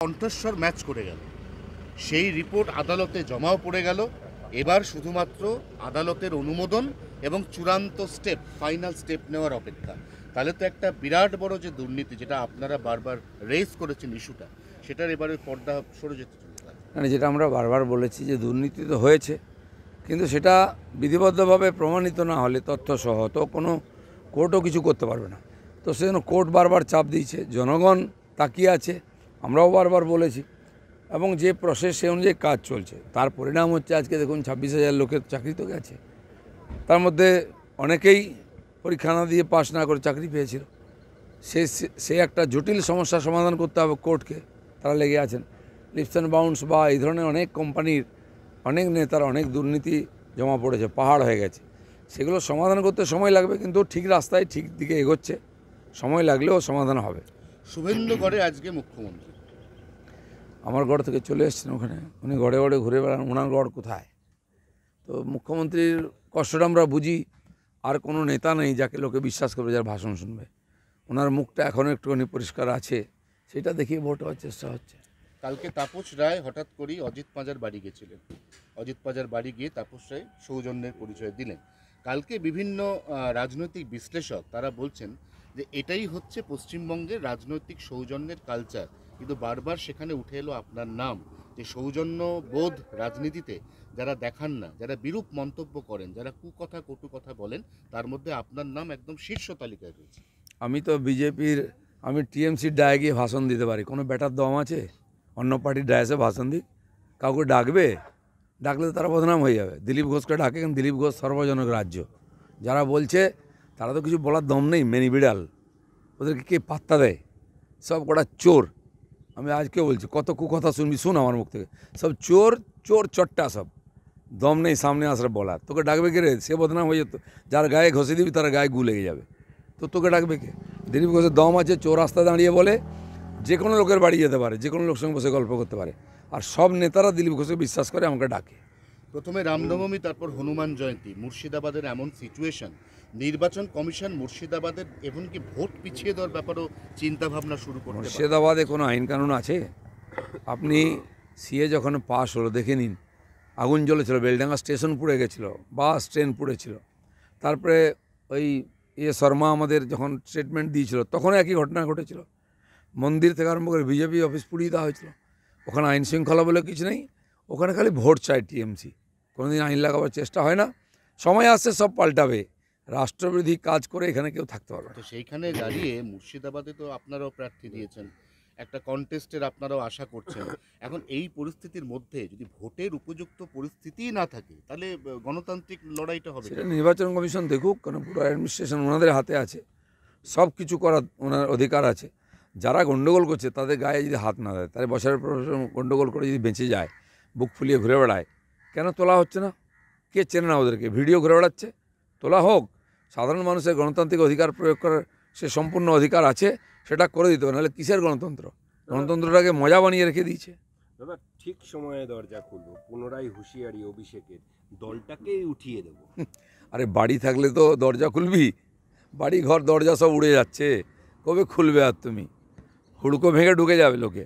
কণ্ঠস্বর ম্যাচ করে গেল, সেই রিপোর্ট আদালতে জমাও পড়ে গেল। এবার শুধুমাত্র আদালতের অনুমোদন এবং চূড়ান্ত স্টেপ, ফাইনাল স্টেপ নেওয়ার অপেক্ষা। তাহলে তো একটা বিরাট বড় যে দুর্নীতি, যেটা আপনারা বারবার রেজ করেছেন ইস্যুটা, সেটার এবারে পর্দা সরে যেতে চলেছে। মানে যেটা আমরা বারবার বলেছি যে দুর্নীতি তো হয়েছে, কিন্তু সেটা বিধিবদ্ধভাবে প্রমাণিত না হলে তথ্যসহ তো কোনো কোর্টও কিছু করতে পারবে না। তো সেজন্য কোর্ট বারবার চাপ দিয়েছে, জনগণ তাকিয়ে আছে, আমরাও বারবার বলেছি, এবং যে প্রসেস সে অনুযায়ী কাজ চলছে। তার পরিণাম হচ্ছে আজকে দেখুন 26,000 লোকের চাকরি তো গেছে, তার মধ্যে অনেকেই পরীক্ষা না দিয়ে পাশ না করে চাকরি পেয়েছিল। সে একটা জটিল সমস্যার সমাধান করতে হবে কোর্টকে, তারা লেগে আছেন। লিপস অ্যান্ড বাউন্স বা এই ধরনের অনেক কোম্পানির অনেক নেতার অনেক দুর্নীতি জমা পড়েছে, পাহাড় হয়ে গেছে। সেগুলো সমাধান করতে সময় লাগবে, কিন্তু ঠিক রাস্তায় ঠিক দিকে এগোচ্ছে, সময় লাগলেও সমাধান হবে। শুভেন্দুগড়ে আজকে মুখ্যমন্ত্রী, আমার গড় থেকে চলে এসছেন ওখানে, উনি গড়ে গড়ে ঘুরে বেড়ান, ওনার গড় কোথায়? তো মুখ্যমন্ত্রীর কষ্টটা আমরা বুঝি। আর কোনো নেতা নেই যাকে লোকে বিশ্বাস করবে, যার ভাষণ শুনবে। ওনার মুখটা এখনও একটুখানি পরিষ্কার আছে, সেটা দেখিয়ে ভোট হওয়ার চেষ্টা হচ্ছে। কালকে তাপস রায় হঠাৎ করেই অজিত পাঁজার বাড়ি গেছিলেন। অজিত পাঁজার বাড়ি গিয়ে তাপস রায় সৌজন্যের পরিচয় দিলেন। কালকে বিভিন্ন রাজনৈতিক বিশ্লেষক তারা বলছেন যে এটাই হচ্ছে পশ্চিমবঙ্গের রাজনৈতিক সৌজন্যের কালচার, কিন্তু বারবার সেখানে উঠে এলো আপনার নাম, যে সৌজন্য বোধ রাজনীতিতে যারা দেখান না, যারা বিরূপ মন্তব্য করেন, যারা কুকথা কটু কথা বলেন, তার মধ্যে আপনার নাম একদম শীর্ষ তালিকায় রয়েছে। আমি তো বিজেপির, আমি টিএমসির ডায়ে গিয়ে ভাষণ দিতে পারি, কোনো ব্যাটার দম আছে অন্য পার্টির ডায়াসে ভাষণ দিই? কাউকে ডাকবে? ডাকলে তো তারা বদনাম হয়ে যাবে। দিলীপ ঘোষকে ডাকে, কিন্তু দিলীপ ঘোষ সর্বজনক রাজ্য। যারা বলছে তারা তো কিছু বলার দম নেই, মেনি বিড়াল, ওদেরকে কে পাত্তা দেয়? সব কটা চোর। আমি আজকে বলছি, কত কুকথা শুনবি, শুন আমার মুখ থেকে। সব চোর, চোর চট্টা সব, দম নেই সামনে আসলে বলার। তোকে ডাকবে কে রে? সে বদনাম হয়ে যেত। যার গায়ে ঘষে দিবি তার গায়ে গু লেগে যাবে, তো তোকে ডাকবে কে? দিলীপ ঘোষের দম আছে, চোর রাস্তায় দাঁড়িয়ে বলে যে কোনো লোকের বাড়ি যেতে পারে, যে কোনো লোকের সঙ্গে বসে গল্প করতে পারে। আর সব নেতারা দিলীপ ঘোষকে বিশ্বাস করে, আমাকে ডাকে। প্রথমে রামনবমী, তারপর হনুমান জয়ন্তী, মুর্শিদাবাদের এমন সিচুয়েশন, নির্বাচন কমিশন মুর্শিদাবাদের এমনকি ভোট পিছিয়ে দেওয়ার ব্যাপারেও চিন্তাভাবনা শুরু করতে পারে। মুর্শিদাবাদে কোনো আইন কানুন আছে? আপনি সিএ যখন পাস হলো দেখে নিন, আগুন জ্বলেছিল, বেলডাঙ্গা স্টেশন পুড়ে গেছিলো, বাস ট্রেন পুড়েছিল। তারপরে ওই শর্মা আমাদের যখন স্টেটমেন্ট দিয়েছিল, তখন একই ঘটনা ঘটেছিল। মন্দির থেকে আরম্ভ করে বিজেপি অফিস পুড়িয়ে দেওয়া হয়েছিল। ওখানে আইন শৃঙ্খলা বলে কিছু নেই, ওখানে খালি ভোট চায় টিএমসি। কোনোদিন আইন লাগাবার চেষ্টা হয় না। সময় আসছে সব পাল্টাবে, রাষ্ট্রবিরোধী কাজ করে এখানে কেউ থাকতে পারবে না। তো সেইখানে দাঁড়িয়ে মুর্শিদাবাদে তো আপনারাও প্রার্থী দিয়েছেন, একটা কন্টেস্টের আপনারাও আশা করছেন। এখন এই পরিস্থিতির মধ্যে যদি ভোটের উপযুক্ত পরিস্থিতিই না থাকে, তাহলে গণতান্ত্রিক লড়াইটা হবে। সেটা নির্বাচন কমিশন দেখুক, কারণ পুরো অ্যাডমিনিস্ট্রেশন ওনাদের হাতে আছে, সব কিছু করার ওনার অধিকার আছে। যারা গণ্ডগোল করছে তাদের গায়ে যদি হাত না দেয়, তাহলে বছরের পর গণ্ডগোল করে যদি বেঁচে যায়, বুক ফুলিয়ে ঘুরে বেড়ায়, কেন তোলা হচ্ছে না? কে চেনে না ওদেরকে? ভিডিও ঘুরে বেড়াচ্ছে, তোলা হোক। সাধারণ মানুষের গণতান্ত্রিক অধিকার প্রয়োগ করার সে সম্পূর্ণ অধিকার আছে, সেটা করে দিতে হবে। নাহলে কিসের গণতন্ত্র? গণতন্ত্রটাকে মজা বানিয়ে রেখে দিয়েছে। দাদা, ঠিক সময়ে দরজা খুলবো, পুনরায় হুঁশিয়ারি অভিষেকের, দলটাকেই উঠিয়ে দেবো। আরে বাড়ি থাকলে তো দরজা খুলবি? বাড়ি ঘর দরজা সব উড়ে যাচ্ছে, কবে খুলবে? আর তুমি হুড়কো ভেঙে ঢুকে যাবে লোকে।